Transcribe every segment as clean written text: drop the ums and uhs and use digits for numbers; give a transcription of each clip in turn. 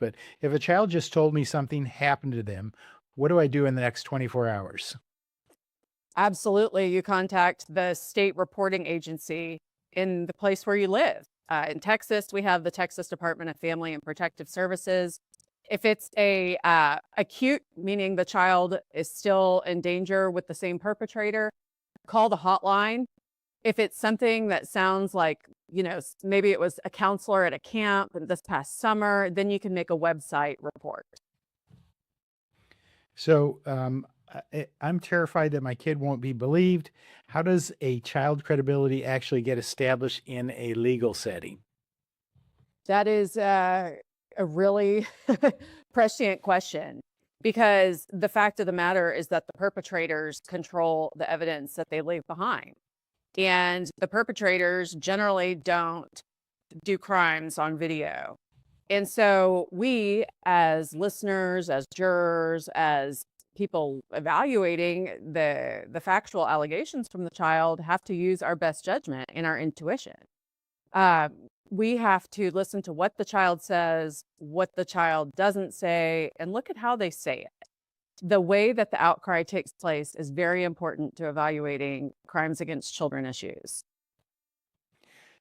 But if a child just told me something happened to them, what do I do in the next 24 hours? Absolutely. You contact the state reporting agency in the place where you live. In Texas, we have the Texas Department of Family and Protective Services. If it's a acute, meaning the child is still in danger with the same perpetrator, call the hotline. If it's something that sounds like, maybe it was a counselor at a camp this past summer, then you can make a website report. So I'm terrified that my kid won't be believed. How does a child credibility actually get established in a legal setting? That is a really prescient question, because the fact of the matter is that the perpetrators control the evidence that they leave behind. And the perpetrators generally don't do crimes on video. And so we, as listeners, as jurors, as people evaluating the factual allegations from the child, have to use our best judgment and our intuition. Uh, we have to listen to what the child says, what the child doesn't say, and look at how they say it. The way that the outcry takes place is very important to evaluating crimes against children issues.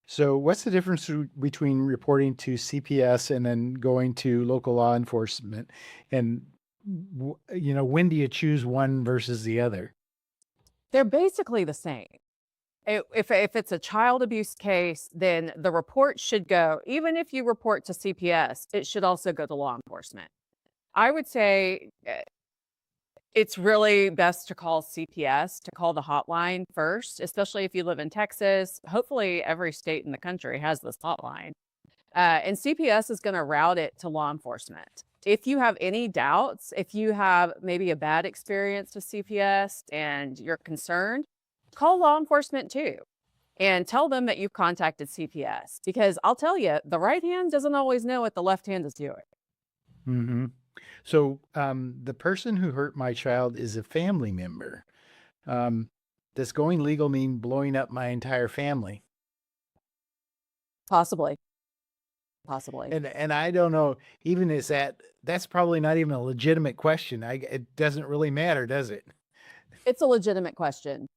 So, what's the difference between reporting to CPS and then going to local law enforcement? And, when do you choose one versus the other? They're basically the same. If it's a child abuse case, then the report should go, even if you report to CPS, it should also go to law enforcement. I would say it's really best to call CPS, to call the hotline first, especially if you live in Texas. Hopefully, every state in the country has this hotline. And CPS is going to route it to law enforcement. If you have any doubts, if you have maybe a bad experience with CPS and you're concerned, call law enforcement too and tell them that you've contacted CPS, because I'll tell you, the right hand doesn't always know what the left hand is doing. Hmm. So, the person who hurt my child is a family member. Um, does going legal mean blowing up my entire family? Possibly, possibly. And I don't know, even is that's probably not even a legitimate question. It doesn't really matter, does it? It's a legitimate question.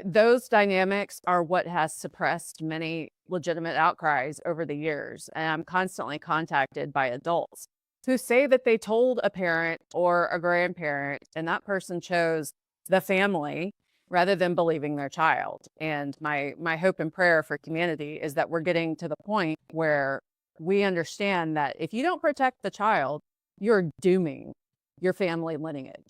Those dynamics are what has suppressed many legitimate outcries over the years. And I'm constantly contacted by adults who say that they told a parent or a grandparent, and that person chose the family rather than believing their child. And my hope and prayer for humanity is that we're getting to the point where we understand that if you don't protect the child, you're dooming your family lineage.